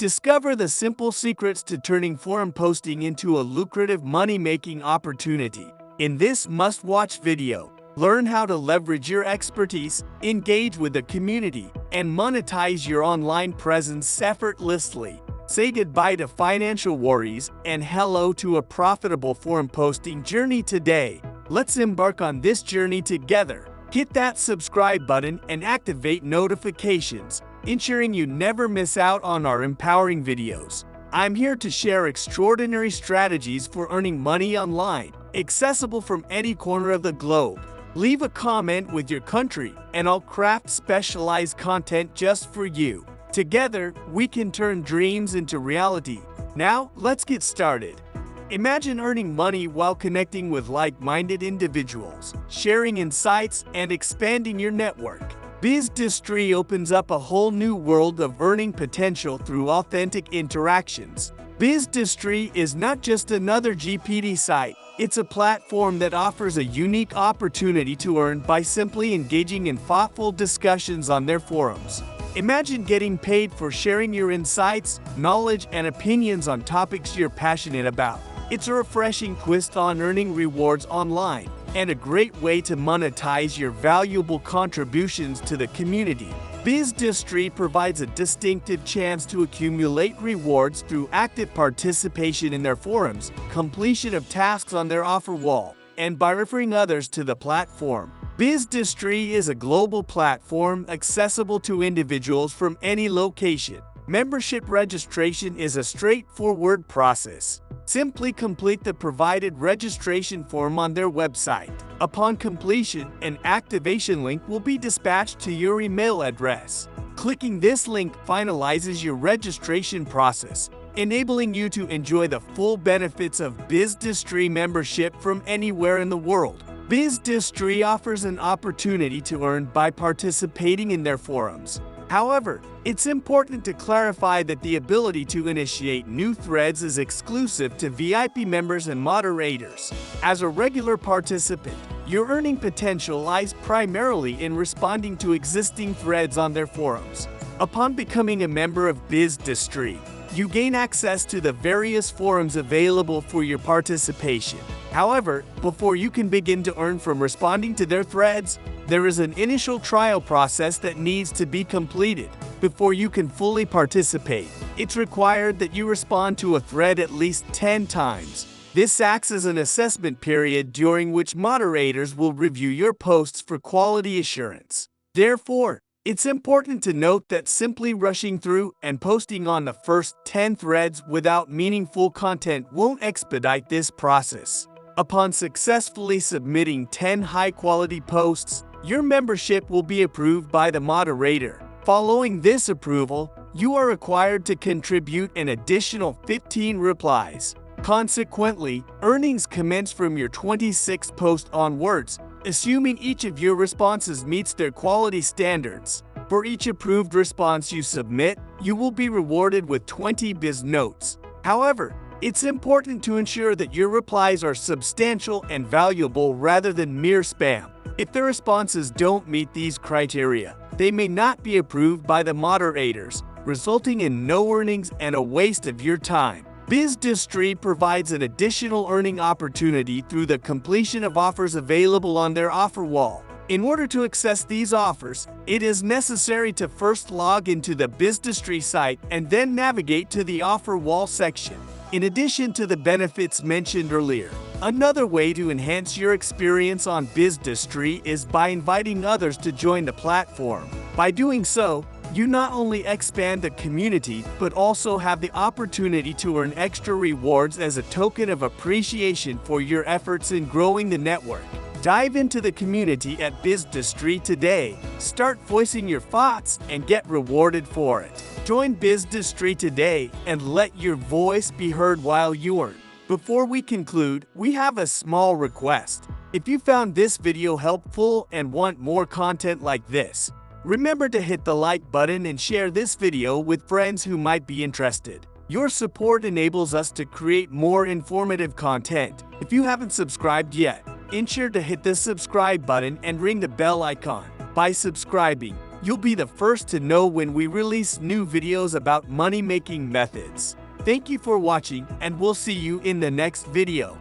Discover the simple secrets to turning forum posting into a lucrative money-making opportunity. In this must-watch video, learn how to leverage your expertise, engage with the community, and monetize your online presence effortlessly. Say goodbye to financial worries and hello to a profitable forum posting journey today. Let's embark on this journey together. Hit that subscribe button and activate notifications, ensuring you never miss out on our empowering videos. I'm here to share extraordinary strategies for earning money online, accessible from any corner of the globe. Leave a comment with your country, and I'll craft specialized content just for you. Together, we can turn dreams into reality. Now, let's get started. Imagine earning money while connecting with like-minded individuals, sharing insights, and expanding your network. BizDistry opens up a whole new world of earning potential through authentic interactions. BizDistry is not just another GPT site, it's a platform that offers a unique opportunity to earn by simply engaging in thoughtful discussions on their forums. Imagine getting paid for sharing your insights, knowledge, and opinions on topics you're passionate about. It's a refreshing twist on earning rewards online, and a great way to monetize your valuable contributions to the community. BizDistry provides a distinctive chance to accumulate rewards through active participation in their forums, completion of tasks on their offer wall, and by referring others to the platform. BizDistry is a global platform accessible to individuals from any location. Membership registration is a straightforward process. Simply complete the provided registration form on their website. Upon completion, an activation link will be dispatched to your email address. Clicking this link finalizes your registration process, enabling you to enjoy the full benefits of BizDistry membership from anywhere in the world. BizDistry offers an opportunity to earn by participating in their forums. However, it's important to clarify that the ability to initiate new threads is exclusive to VIP members and moderators. As a regular participant, your earning potential lies primarily in responding to existing threads on their forums. Upon becoming a member of BizDistry, you gain access to the various forums available for your participation. However, before you can begin to earn from responding to their threads, there is an initial trial process that needs to be completed. Before you can fully participate, it's required that you respond to a thread at least 10 times. This acts as an assessment period during which moderators will review your posts for quality assurance. Therefore, it's important to note that simply rushing through and posting on the first 10 threads without meaningful content won't expedite this process. Upon successfully submitting 10 high-quality posts, your membership will be approved by the moderator. Following this approval, you are required to contribute an additional 15 replies. Consequently, earnings commence from your 26th post onwards, assuming each of your responses meets their quality standards. For each approved response you submit, you will be rewarded with 20 Biz Notes. However, it's important to ensure that your replies are substantial and valuable rather than mere spam. If the responses don't meet these criteria, they may not be approved by the moderators, resulting in no earnings and a waste of your time. BizDistry provides an additional earning opportunity through the completion of offers available on their offer wall. In order to access these offers, it is necessary to first log into the BizDistry site and then navigate to the offer wall section. In addition to the benefits mentioned earlier, another way to enhance your experience on BizDistry is by inviting others to join the platform. By doing so, you not only expand the community, but also have the opportunity to earn extra rewards as a token of appreciation for your efforts in growing the network. Dive into the community at BizDistry today. Start voicing your thoughts and get rewarded for it. Join BizDistry today and let your voice be heard while you earn. Before we conclude, we have a small request. If you found this video helpful and want more content like this, remember to hit the like button and share this video with friends who might be interested. Your support enables us to create more informative content. If you haven't subscribed yet, ensure to hit the subscribe button and ring the bell icon. By subscribing, You'll be the first to know when we release new videos about money-making methods. Thank you for watching, and we'll see you in the next video.